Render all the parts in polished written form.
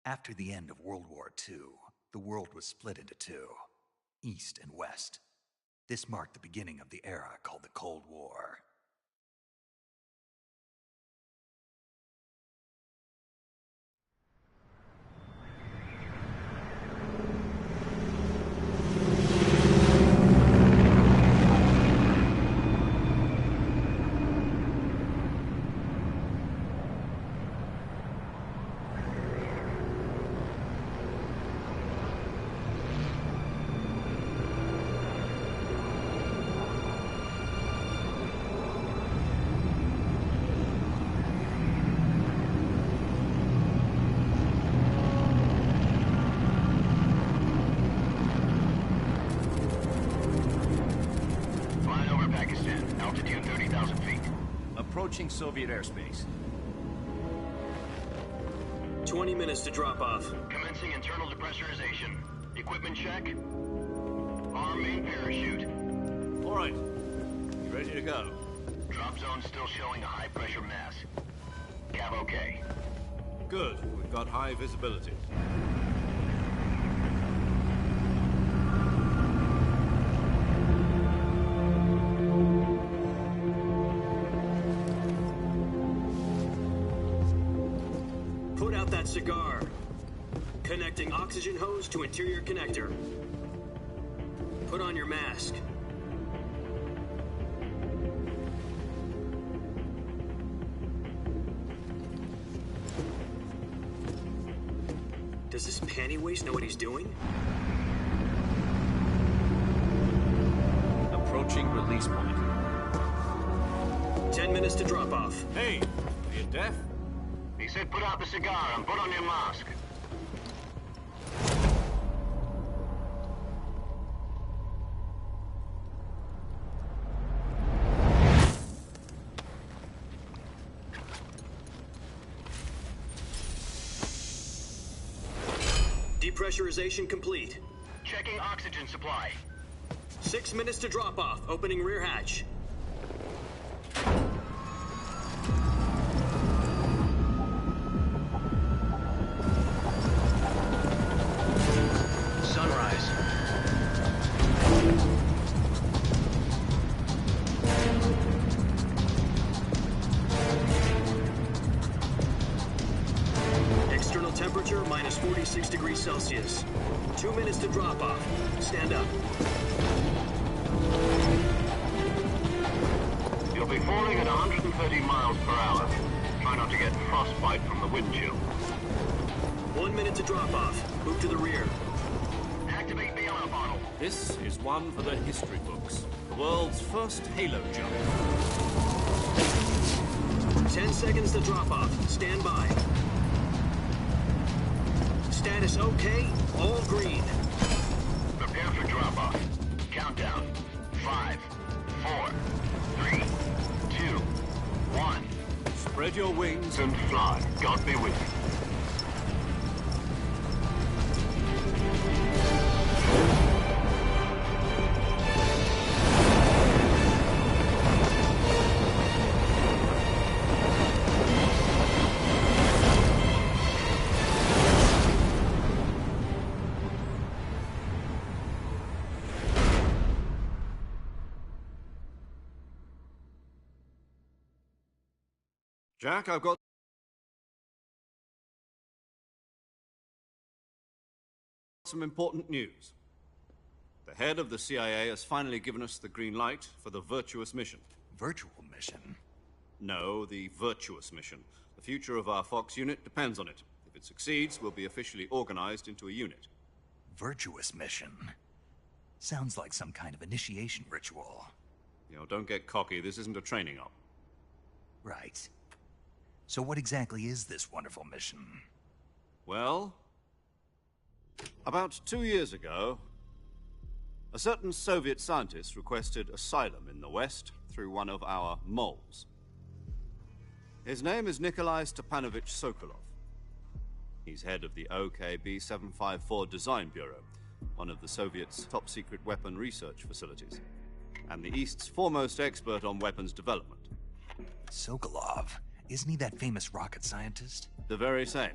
After the end of World War II, the world was split into two, East and West. This marked the beginning of the era called the Cold War. Approaching Soviet airspace. 20 minutes to drop off. Commencing internal depressurization. Equipment check. Arm main parachute. All right. You ready to go? Drop zone still showing a high pressure mass. Cav okay. Good. We've got high visibility. Cigar. Connecting oxygen hose to interior connector. Put on your mask. Does this panty waste know what he's doing? Approaching release point. 10 minutes to drop off. Hey, are you deaf? He said put out the cigar and put on your mask. Depressurization complete. Checking oxygen supply. 6 minutes to drop off. Opening rear hatch. Temperature minus 46 degrees Celsius. 2 minutes to drop off. Stand up. You'll be falling at 130 miles per hour. Try not to get frostbite from the wind chill. 1 minute to drop off. Move to the rear. Activate bailout bottle. This is one for the history books. The world's first halo jump. 10 seconds to drop off. Stand by. Status okay, all green. Prepare for drop-off. Countdown. 5, 4, 3, 2, 1. Spread your wings And fly. God be with you. Jack, I've got some important news. The head of the CIA has finally given us the green light for the Virtuous mission. Virtual mission? No, the Virtuous mission. The future of our Fox unit depends on it. If it succeeds, we'll be officially organized into a unit. Virtuous mission? Sounds like some kind of initiation ritual. You know, don't get cocky. This isn't a training op. Right. So what exactly is this wonderful mission? Well, about 2 years ago, a certain Soviet scientist requested asylum in the West through one of our moles. His name is Nikolai Stepanovich Sokolov. He's head of the OKB-754 Design Bureau, one of the Soviets' top-secret weapon research facilities, and the East's foremost expert on weapons development. Sokolov? Isn't he that famous rocket scientist? The very same.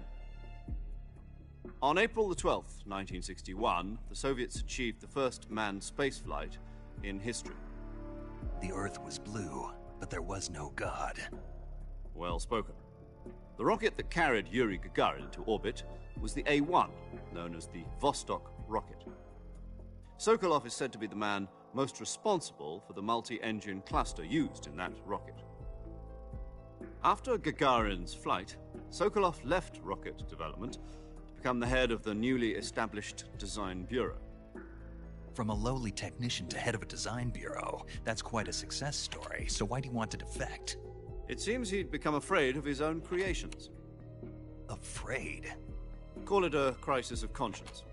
On April the 12th, 1961, the Soviets achieved the first manned spaceflight in history. The Earth was blue, but there was no God. Well spoken. The rocket that carried Yuri Gagarin into orbit was the A-1, known as the Vostok rocket. Sokolov is said to be the man most responsible for the multi-engine cluster used in that rocket. After Gagarin's flight, Sokolov left rocket development to become the head of the newly established Design Bureau. From a lowly technician to head of a design bureau, that's quite a success story, so why do you want to defect? It seems he'd become afraid of his own creations. Afraid? Call it a crisis of conscience.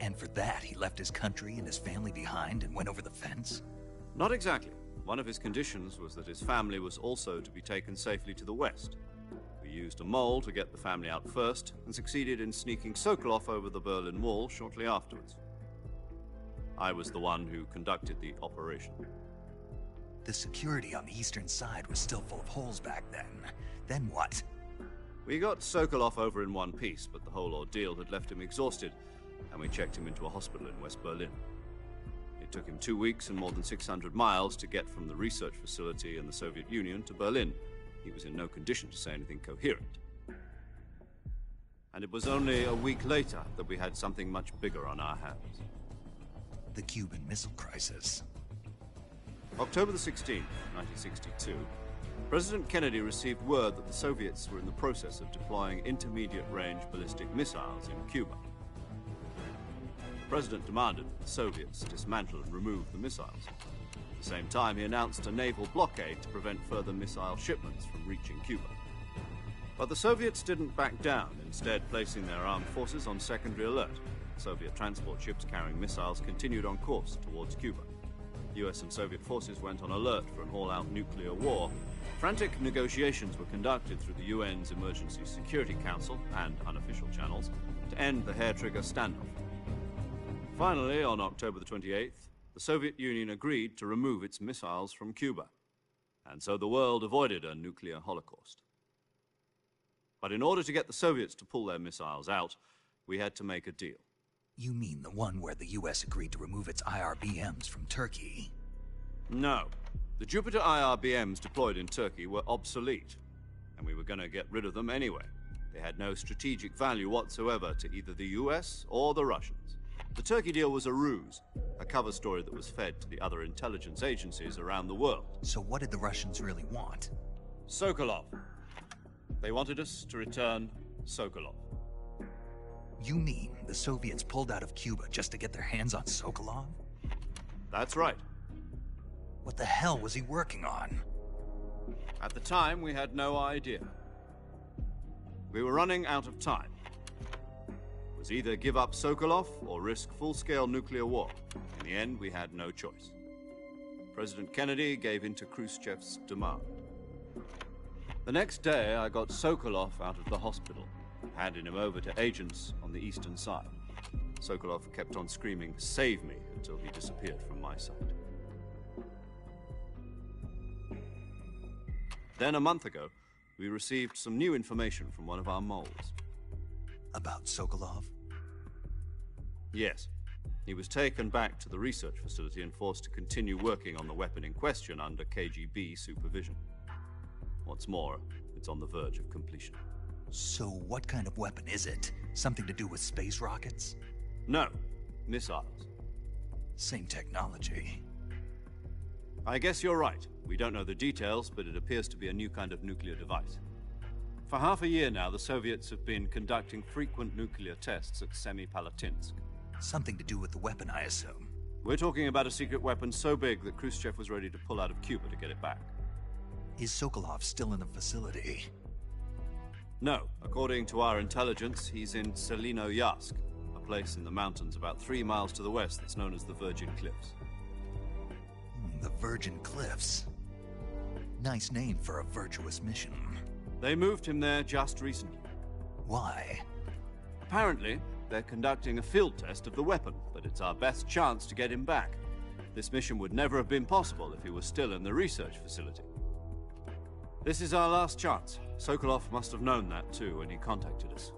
And for that, he left his country and his family behind and went over the fence? Not exactly. One of his conditions was that his family was also to be taken safely to the west. We used a mole to get the family out first and succeeded in sneaking Sokolov over the Berlin Wall shortly afterwards. I was the one who conducted the operation. The security on the eastern side was still full of holes back then. Then what? We got Sokolov over in one piece, but the whole ordeal had left him exhausted, and we checked him into a hospital in West Berlin. It took him 2 weeks and more than 600 miles to get from the research facility in the Soviet Union to Berlin. He was in no condition to say anything coherent. And it was only a week later that we had something much bigger on our hands. The Cuban Missile Crisis. October the 16th, 1962, President Kennedy received word that the Soviets were in the process of deploying intermediate-range ballistic missiles in Cuba. The President demanded that the Soviets dismantle and remove the missiles. At the same time, he announced a naval blockade to prevent further missile shipments from reaching Cuba. But the Soviets didn't back down, instead placing their armed forces on secondary alert. Soviet transport ships carrying missiles continued on course towards Cuba. US and Soviet forces went on alert for an all-out nuclear war. Frantic negotiations were conducted through the UN's Emergency Security Council and unofficial channels to end the hair-trigger standoff. Finally, on October the 28th, the Soviet Union agreed to remove its missiles from Cuba, and so the world avoided a nuclear holocaust. But in order to get the Soviets to pull their missiles out, we had to make a deal. You mean the one where the US agreed to remove its IRBMs from Turkey? No. The Jupiter IRBMs deployed in Turkey were obsolete, and we were going to get rid of them anyway. They had no strategic value whatsoever to either the US or the Russians. The Turkey deal was a ruse, a cover story that was fed to the other intelligence agencies around the world. So what did the Russians really want? Sokolov. They wanted us to return Sokolov. You mean the Soviets pulled out of Cuba just to get their hands on Sokolov? That's right. What the hell was he working on? At the time, we had no idea. We were running out of time. It was either give up Sokolov or risk full-scale nuclear war. In the end, we had no choice. President Kennedy gave in to Khrushchev's demand. The next day, I got Sokolov out of the hospital, handing him over to agents on the eastern side. Sokolov kept on screaming, "Save me," until he disappeared from my sight. Then, a month ago, we received some new information from one of our moles. About Sokolov? Yes. He was taken back to the research facility and forced to continue working on the weapon in question under KGB supervision. What's more, it's on the verge of completion. So what kind of weapon is it? Something to do with space rockets? No, missiles. Same technology. I guess you're right. We don't know the details, but it appears to be a new kind of nuclear device. For half a year now, the Soviets have been conducting frequent nuclear tests at Semipalatinsk. Something to do with the weapon, I assume. We're talking about a secret weapon so big that Khrushchev was ready to pull out of Cuba to get it back. Is Sokolov still in the facility? No. According to our intelligence, he's in Selinoyarsk, a place in the mountains about 3 miles to the west that's known as the Virgin Cliffs. The Virgin Cliffs. Nice name for a virtuous mission. They moved him there just recently. Why? Apparently, they're conducting a field test of the weapon, but it's our best chance to get him back. This mission would never have been possible if he was still in the research facility. This is our last chance. Sokolov must have known that too when he contacted us.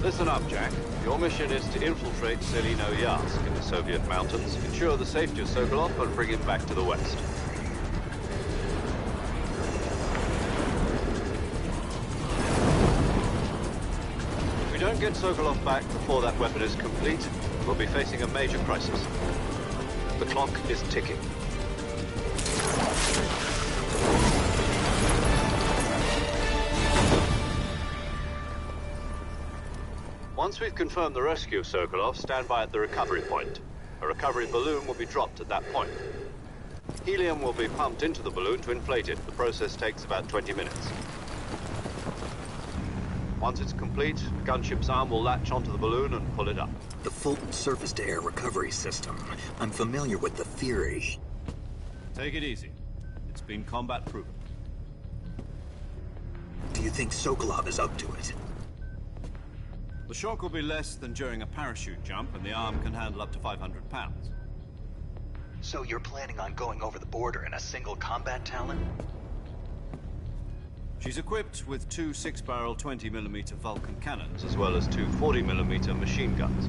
Listen up, Jack. Your mission is to infiltrate Selino Yask in the Soviet mountains, ensure the safety of Sokolov, and bring him back to the West. If we don't get Sokolov back before that weapon is complete, we'll be facing a major crisis. The clock is ticking. Once we've confirmed the rescue of Sokolov, stand by at the recovery point. A recovery balloon will be dropped at that point. Helium will be pumped into the balloon to inflate it. The process takes about 20 minutes. Once it's complete, the gunship's arm will latch onto the balloon and pull it up. The Fulton surface-to-air recovery system. I'm familiar with the theory. Take it easy. It's been combat-proven. Do you think Sokolov is up to it? The shock will be less than during a parachute jump, and the arm can handle up to 500 pounds. So you're planning on going over the border in a single combat Talon? She's equipped with two 6-barrel 20mm Vulcan cannons, as well as two 40mm machine guns.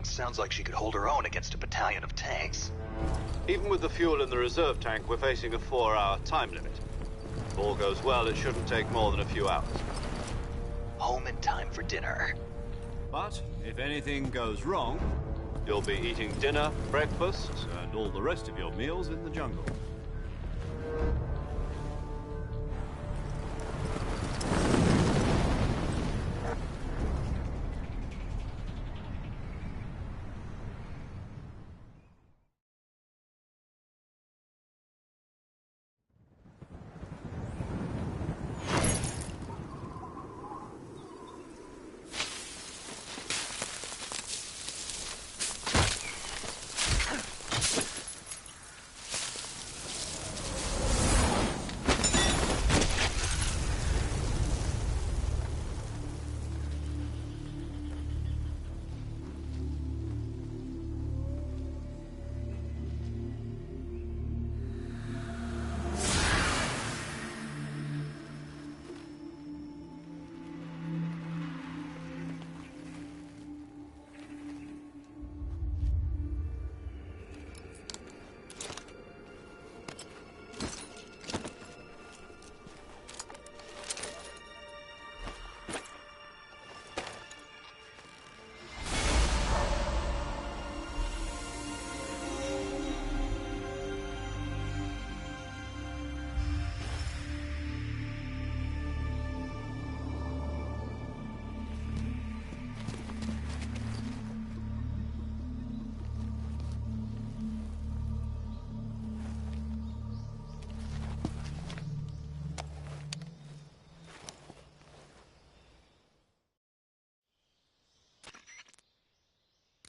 Sounds like she could hold her own against a battalion of tanks. Even with the fuel in the reserve tank, we're facing a 4-hour time limit. If all goes well, it shouldn't take more than a few hours. Home in time for dinner. But if anything goes wrong, you'll be eating dinner, breakfast, and all the rest of your meals in the jungle.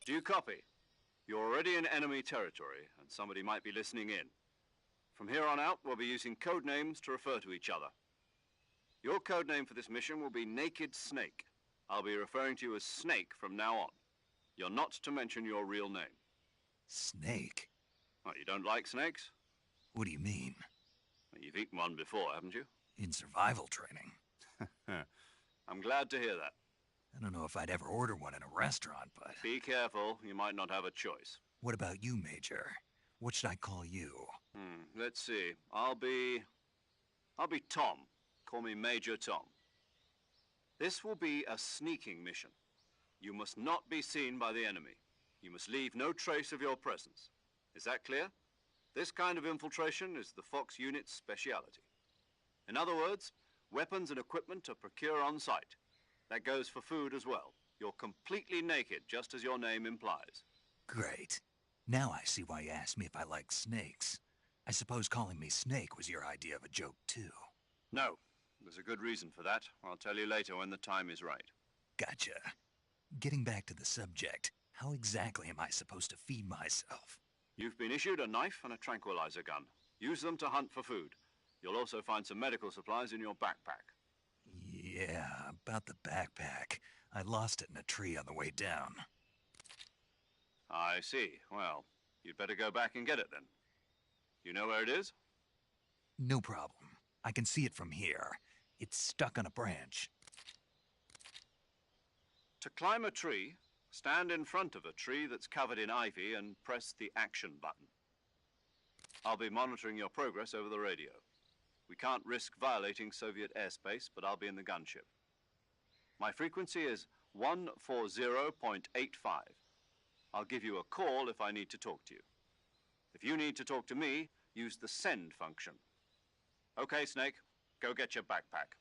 Do you copy? You're already in enemy territory, and somebody might be listening in. From here on out, we'll be using code names to refer to each other. Your code name for this mission will be Naked Snake. I'll be referring to you as Snake from now on. You're not to mention your real name. Snake? What, you don't like snakes? What do you mean? Well, you've eaten one before, haven't you? In survival training. I'm glad to hear that. I don't know if I'd ever order one in a restaurant, but... Be careful, you might not have a choice. What about you, Major? What should I call you? Let's see. I'll be Tom. Call me Major Tom. This will be a sneaking mission. You must not be seen by the enemy. You must leave no trace of your presence. Is that clear? This kind of infiltration is the Fox unit's speciality. In other words, weapons and equipment are procured on site. That goes for food as well. You're completely naked, just as your name implies. Great. Now I see why you asked me if I like snakes. I suppose calling me Snake was your idea of a joke, too. No. There's a good reason for that. I'll tell you later when the time is right. Gotcha. Getting back to the subject, how exactly am I supposed to feed myself? You've been issued a knife and a tranquilizer gun. Use them to hunt for food. You'll also find some medical supplies in your backpack. Yeah, about the backpack. I lost it in a tree on the way down. I see. Well, you'd better go back and get it then. You know where it is? No problem. I can see it from here. It's stuck on a branch. To climb a tree, stand in front of a tree that's covered in ivy and press the action button. I'll be monitoring your progress over the radio. We can't risk violating Soviet airspace, but I'll be in the gunship. My frequency is 140.85. I'll give you a call if I need to talk to you. If you need to talk to me, use the send function. Okay, Snake, go get your backpack.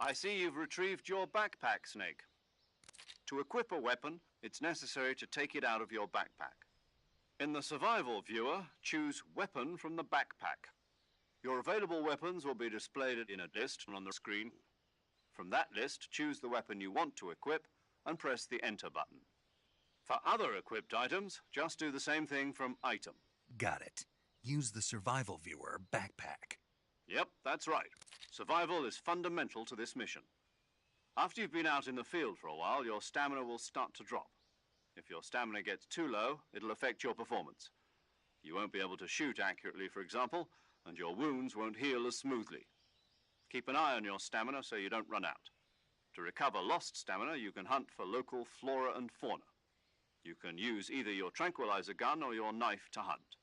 I see you've retrieved your backpack, Snake. To equip a weapon, it's necessary to take it out of your backpack. In the survival viewer, choose Weapon from the backpack. Your available weapons will be displayed in a list on the screen. From that list, choose the weapon you want to equip and press the Enter button. For other equipped items, just do the same thing from Item. Got it. Use the survival viewer backpack. Yep, that's right. Survival is fundamental to this mission. After you've been out in the field for a while, your stamina will start to drop. If your stamina gets too low, it'll affect your performance. You won't be able to shoot accurately, for example, and your wounds won't heal as smoothly. Keep an eye on your stamina so you don't run out. To recover lost stamina, you can hunt for local flora and fauna. You can use either your tranquilizer gun or your knife to hunt.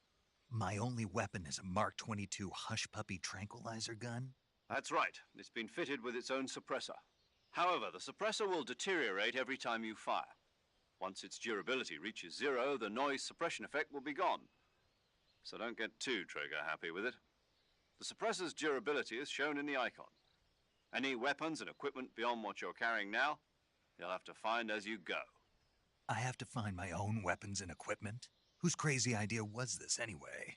My only weapon is a Mark 22 Hush Puppy tranquilizer gun? That's right. It's been fitted with its own suppressor. However, the suppressor will deteriorate every time you fire. Once its durability reaches 0, the noise suppression effect will be gone. So don't get too trigger-happy with it. The suppressor's durability is shown in the icon. Any weapons and equipment beyond what you're carrying now, you'll have to find as you go. I have to find my own weapons and equipment? Whose crazy idea was this, anyway?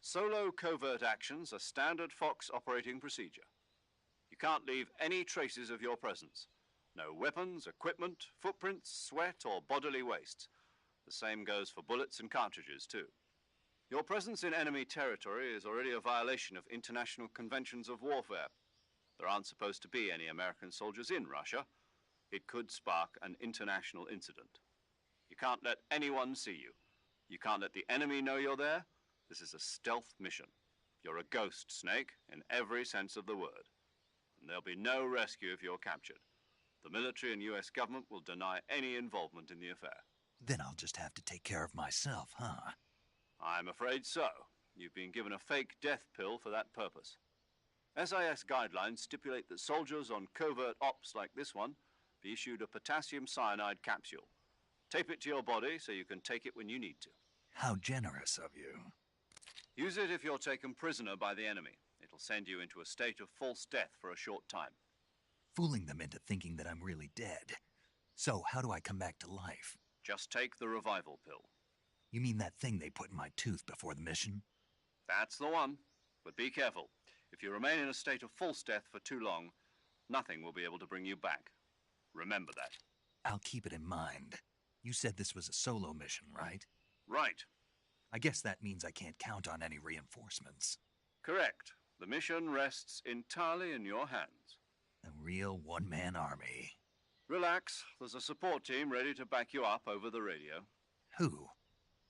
Solo covert actions are standard Fox operating procedure. You can't leave any traces of your presence. No weapons, equipment, footprints, sweat, or bodily waste. The same goes for bullets and cartridges, too. Your presence in enemy territory is already a violation of international conventions of warfare. There aren't supposed to be any American soldiers in Russia. It could spark an international incident. You can't let anyone see you. You can't let the enemy know you're there. This is a stealth mission. You're a ghost, Snake, in every sense of the word. And there'll be no rescue if you're captured. The military and US government will deny any involvement in the affair. Then I'll just have to take care of myself, huh? I'm afraid so. You've been given a fake death pill for that purpose. SIS guidelines stipulate that soldiers on covert ops like this one be issued a potassium cyanide capsule. Tape it to your body so you can take it when you need to. How generous of you. Use it if you're taken prisoner by the enemy. It'll send you into a state of false death for a short time. Fooling them into thinking that I'm really dead. So, how do I come back to life? Just take the revival pill. You mean that thing they put in my tooth before the mission? That's the one. But be careful. If you remain in a state of false death for too long, nothing will be able to bring you back. Remember that. I'll keep it in mind. You said this was a solo mission, right? Right. I guess that means I can't count on any reinforcements. Correct. The mission rests entirely in your hands. A real one-man army. Relax. There's a support team ready to back you up over the radio. Who?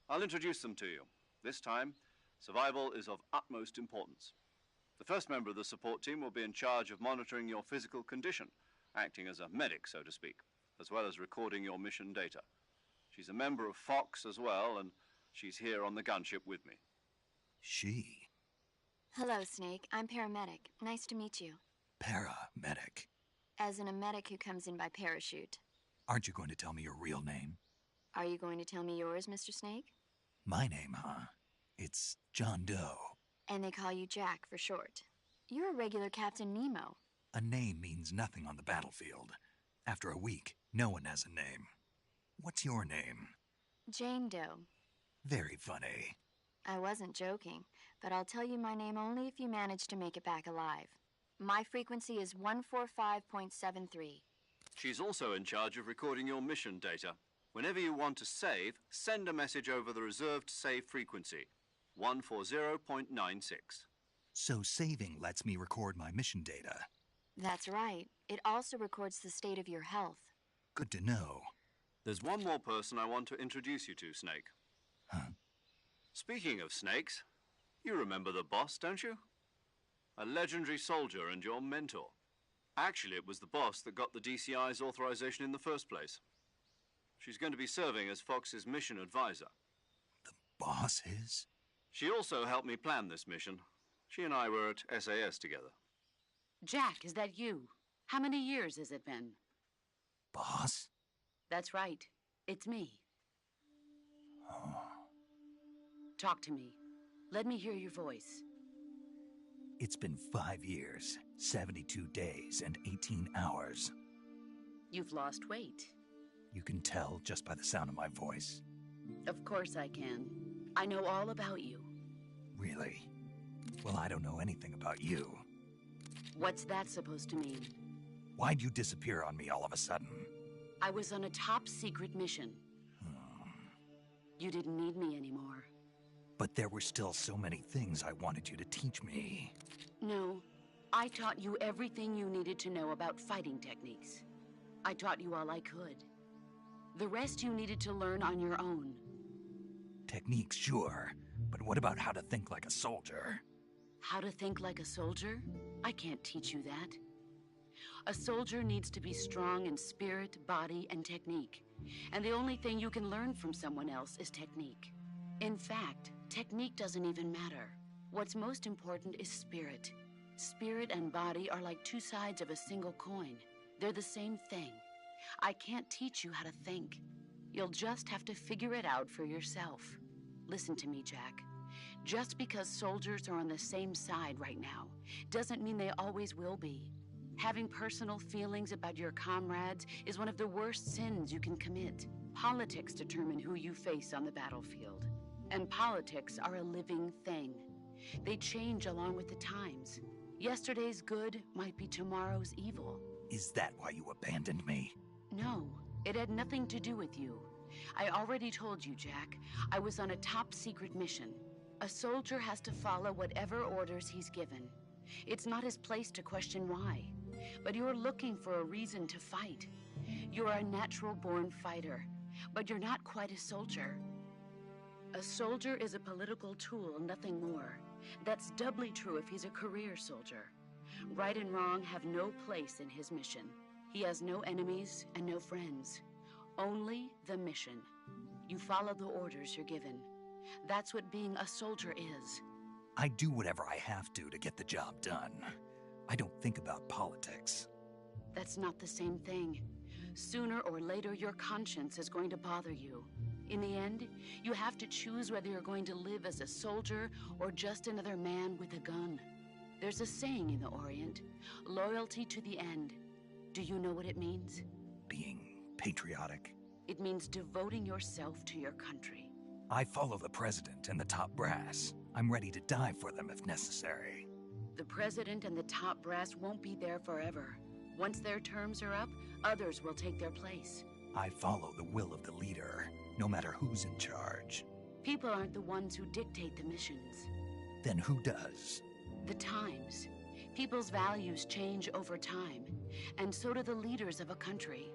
I'll introduce them to you. This time, survival is of utmost importance. The first member of the support team will be in charge of monitoring your physical condition, acting as a medic, so to speak, as well as recording your mission data. She's a member of Fox as well, and she's here on the gunship with me. She? Hello, Snake. I'm paramedic. Nice to meet you. Paramedic? As in a medic who comes in by parachute. Aren't you going to tell me your real name? Are you going to tell me yours, Mr. Snake? My name, huh? It's John Doe. And they call you Jack for short. You're a regular Captain Nemo. A name means nothing on the battlefield. After a week, no one has a name. What's your name? Jane Doe. Very funny. I wasn't joking, but I'll tell you my name only if you manage to make it back alive. My frequency is 145.73. She's also in charge of recording your mission data. Whenever you want to save, send a message over the reserved save frequency, 140.96. So saving lets me record my mission data. That's right. It also records the state of your health. Good to know. There's one more person I want to introduce you to, Snake. Huh? Speaking of snakes, you remember the boss, don't you? A legendary soldier and your mentor. Actually, it was the boss that got the DCI's authorization in the first place. She's going to be serving as Fox's mission advisor. The boss is? She also helped me plan this mission. She and I were at SAS together. Jack, is that you? How many years has it been? Boss? That's right. It's me. Oh. Talk to me. Let me hear your voice. It's been 5 years, 72 days, and 18 hours. You've lost weight. You can tell just by the sound of my voice. Of course I can. I know all about you. Really? Well, I don't know anything about you. What's that supposed to mean? Why'd you disappear on me all of a sudden? I was on a top-secret mission. You didn't need me anymore. But there were still so many things I wanted you to teach me. No, I taught you everything you needed to know about fighting techniques. I taught you all I could. The rest you needed to learn on your own. Techniques, sure. But what about how to think like a soldier? How to think like a soldier? I can't teach you that. A soldier needs to be strong in spirit, body, and technique. And the only thing you can learn from someone else is technique. In fact, technique doesn't even matter. What's most important is spirit. Spirit and body are like two sides of a single coin. They're the same thing. I can't teach you how to think. You'll just have to figure it out for yourself. Listen to me, Jack. Just because soldiers are on the same side right now doesn't mean they always will be. Having personal feelings about your comrades is one of the worst sins you can commit. Politics determine who you face on the battlefield. And politics are a living thing. They change along with the times. Yesterday's good might be tomorrow's evil. Is that why you abandoned me? No, it had nothing to do with you. I already told you, Jack. I was on a top-secret mission. A soldier has to follow whatever orders he's given. It's not his place to question why. But you're looking for a reason to fight. You're a natural-born fighter, but you're not quite a soldier. A soldier is a political tool, nothing more. That's doubly true if he's a career soldier. Right and wrong have no place in his mission. He has no enemies and no friends. Only the mission. You follow the orders you're given. That's what being a soldier is. I do whatever I have to get the job done. I don't think about politics. That's not the same thing. Sooner or later, your conscience is going to bother you. In the end, you have to choose whether you're going to live as a soldier or just another man with a gun. There's a saying in the Orient, loyalty to the end. Do you know what it means? Being patriotic. It means devoting yourself to your country. I follow the president and the top brass. I'm ready to die for them if necessary. The president and the top brass won't be there forever. Once their terms are up, others will take their place. I follow the will of the leader, no matter who's in charge. People aren't the ones who dictate the missions. Then who does? The times. People's values change over time, and so do the leaders of a country.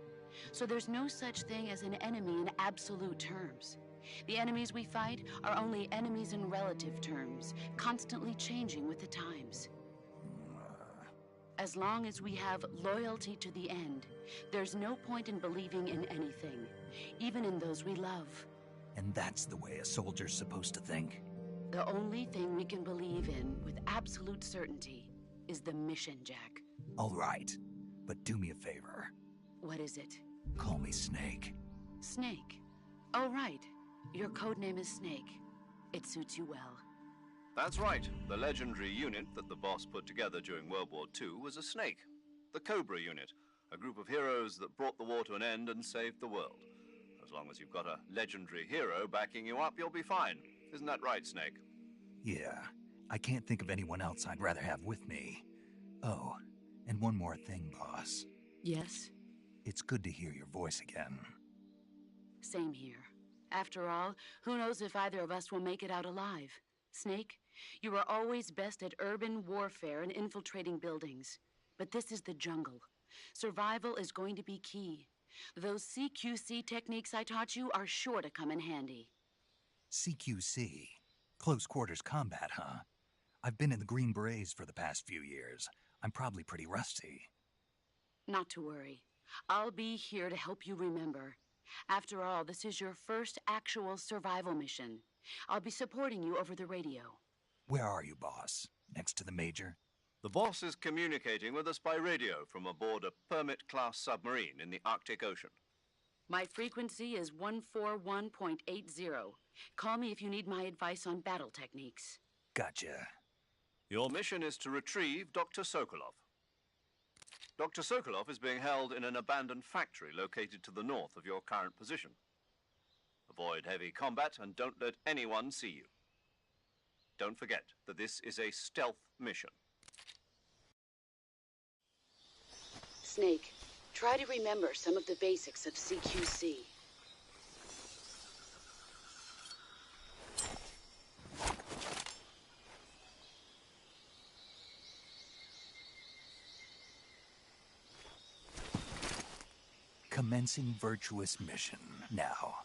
So there's no such thing as an enemy in absolute terms. The enemies we fight are only enemies in relative terms, constantly changing with the times. As long as we have loyalty to the end, there's no point in believing in anything, even in those we love. And that's the way a soldier's supposed to think? The only thing we can believe in with absolute certainty is the mission, Jack. All right, but do me a favor. What is it? Call me Snake. Snake. Oh, right. Your codename is Snake. It suits you well. That's right. The legendary unit that the boss put together during World War II was a snake. The Cobra unit, a group of heroes that brought the war to an end and saved the world. As long as you've got a legendary hero backing you up, you'll be fine. Isn't that right, Snake? Yeah, I can't think of anyone else I'd rather have with me. Oh, and one more thing, boss. Yes? It's good to hear your voice again. Same here. After all, who knows if either of us will make it out alive? Snake, you are always best at urban warfare and infiltrating buildings. But this is the jungle. Survival is going to be key. Those CQC techniques I taught you are sure to come in handy. CQC? Close quarters combat, huh? I've been in the Green Berets for the past few years. I'm probably pretty rusty. Not to worry. I'll be here to help you remember. After all, this is your first actual survival mission. I'll be supporting you over the radio. Where are you, boss? Next to the Major? The boss is communicating with us by radio from aboard a Permit-class submarine in the Arctic Ocean. My frequency is 141.80. Call me if you need my advice on battle techniques. Gotcha. Your mission is to retrieve Dr. Sokolov. Dr. Sokolov is being held in an abandoned factory located to the north of your current position. Avoid heavy combat and don't let anyone see you. Don't forget that this is a stealth mission. Snake, try to remember some of the basics of CQC. Commencing virtuous mission now.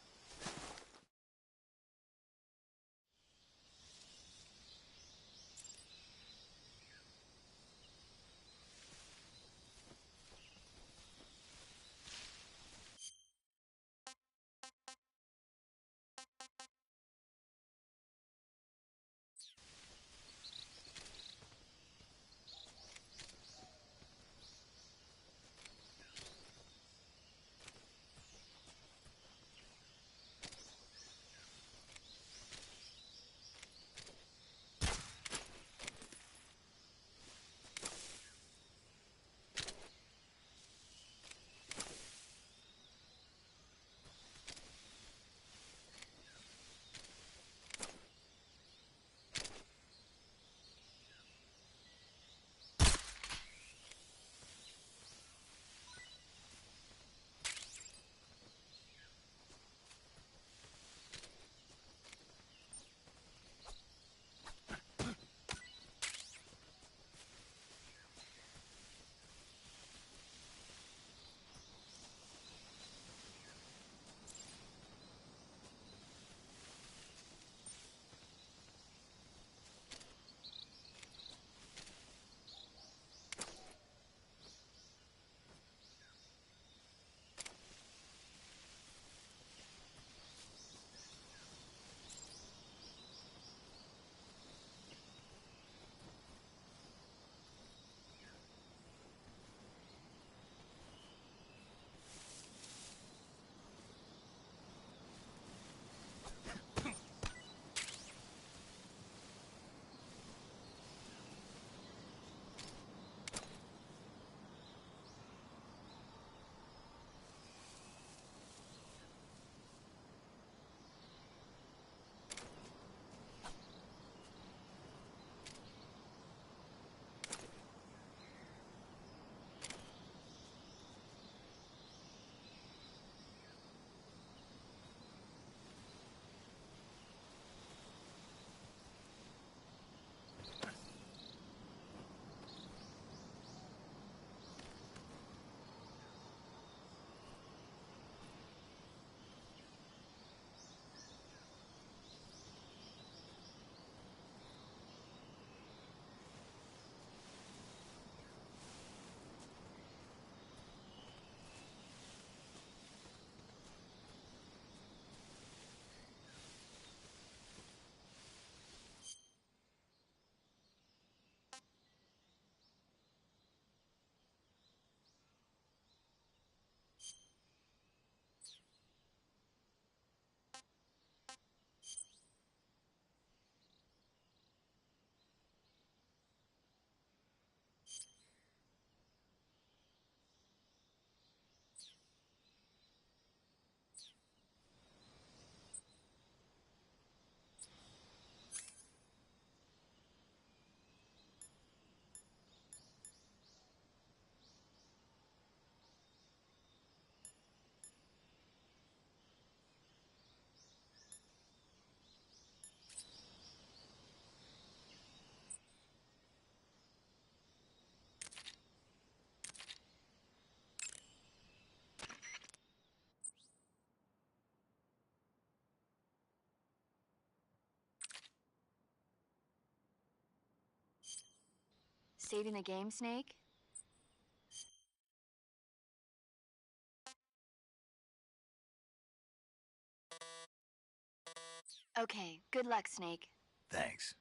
saving the game, Snake? Okay, good luck, Snake. Thanks.